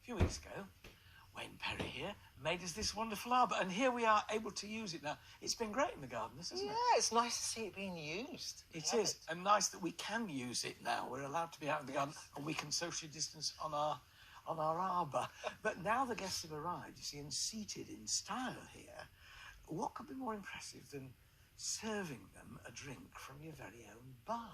few weeks ago, Wayne Perrey here made us this wonderful arbour, and here we are able to use it now. It's been great in the garden, isn't it? Yeah, it's nice to see it being used. It is, and nice that we can use it now. We're allowed to be out in the garden, and we can socially distance on our arbour. But now the guests have arrived, you see, and seated in style here, what could be more impressive than serving them a drink from your very own bar?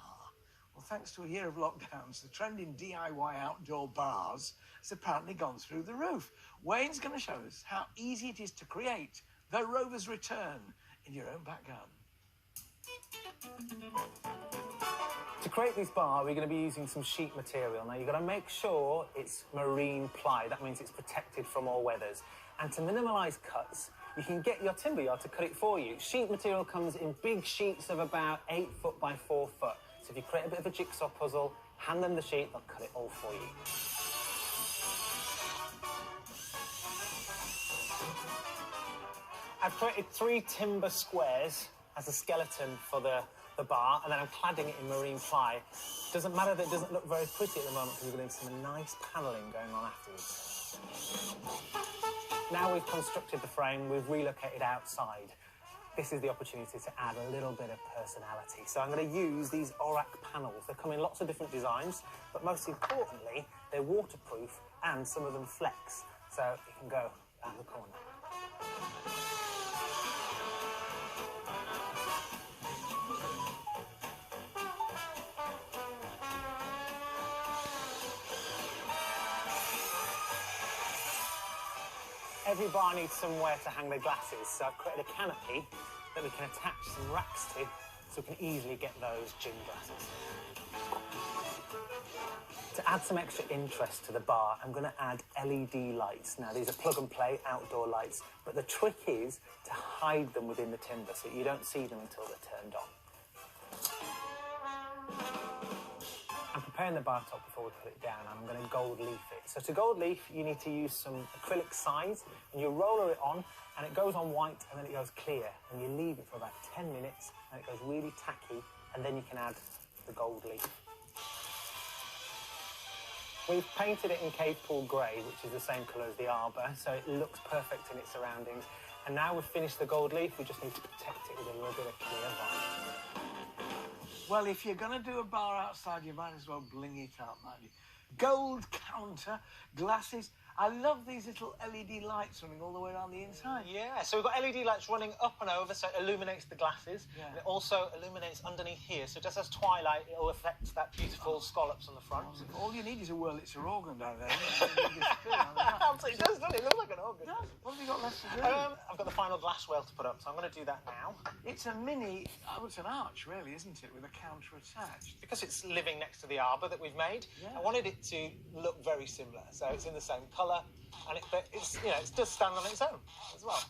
Well, thanks to a year of lockdowns, the trend in DIY outdoor bars has apparently gone through the roof. Wayne's going to show us how easy it is to create the Rover's Return in your own back garden. To create this bar, we're going to be using some sheet material. Now, you've got to make sure it's marine ply. That means it's protected from all weathers. And to minimise cuts, you can get your timber yard to cut it for you. Sheet material comes in big sheets of about 8 foot by 4 foot. So if you create a bit of a jigsaw puzzle, hand them the sheet, they'll cut it all for you. I've created 3 timber squares as a skeleton for the bar, and then I'm cladding it in marine ply. Doesn't matter that it doesn't look very pretty at the moment because we're going to have some nice panelling going on afterwards. Now we've constructed the frame, we've relocated outside. This is the opportunity to add a little bit of personality. So I'm going to use these Orac panels. They come in lots of different designs, but most importantly, they're waterproof and some of them flex, so it can go out the corner. Every bar needs somewhere to hang their glasses, so I've created a canopy that we can attach some racks to, so we can easily get those gin glasses. To add some extra interest to the bar, I'm going to add LED lights. Now, these are plug-and-play outdoor lights, but the trick is to hide them within the timber so you don't see them until they're turned on. I'm preparing the bar top before we put it down, and I'm going to gold leaf it. So to gold leaf, you need to use some acrylic sides, and you roller it on, and it goes on white, and then it goes clear, and you leave it for about 10 minutes, and it goes really tacky, and then you can add the gold leaf. We've painted it in cave pool grey, which is the same colour as the arbour, so it looks perfect in its surroundings. And now we've finished the gold leaf, we just need to protect it with a little bit of clear vinyl. Well, if you're going to do a bar outside, you might as well bling it up, mightn't you? Gold counter, glasses. I love these little LED lights running all the way around the inside. Yeah, so we've got LED lights running up and over, so it illuminates the glasses. Yeah. And it also illuminates underneath here, so just as twilight, it will affect that beautiful scallops on the front. All you need is a Wurlitzer organ down there. It does, doesn't it? It looks like an organ. It does. What have you got left to do? I've got the final glass rail to put up, so I'm going to do that now. It's a mini, it's an arch, really, isn't it, with a counter attached? Because it's living next to the arbour that we've made, I wanted it to look very similar. So it's in the same colour, and it's it does stand on its own as well.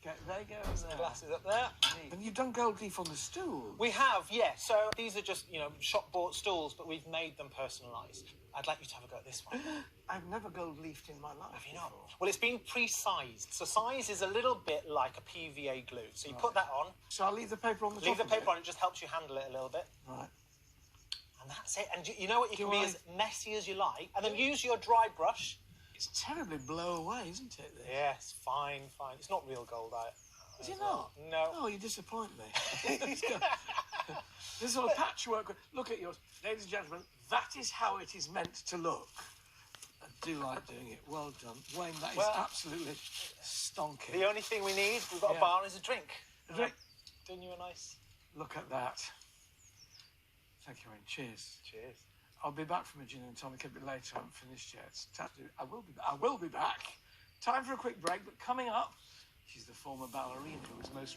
Okay, there you go. The glasses up there. And you've done gold leaf on the stool. We have, yeah. So these are just, shop-bought stools, but we've made them personalised. I'd like you to have a go at this one. I've never gold leafed in my life. Have you not? Well, it's been pre-sized. So size is a little bit like a PVA glue. So you put that on. So I'll leave the paper on the top. Leave the paper on. It just helps you handle it a little bit. Right. And that's it. And you know what? You can be as messy as you like. And then use your dry brush. It's terribly blow away, isn't it? This? Yes, fine. It's not real gold, Is it not? No. Oh, you disappoint me. This is all patchwork. Look at yours. Ladies and gentlemen, that is how it is meant to look. I do like doing it. Well done. Wayne, that is absolutely stonking. The only thing we need, we've got a bar, is a drink. A drink? Doing you a nice... Look at that. Thank you, Wayne. Cheers. Cheers. I'll be back from a gin and tonic a bit later. I haven't finished yet. I will be back. Time for a quick break, but coming up, she's the former ballerina who was most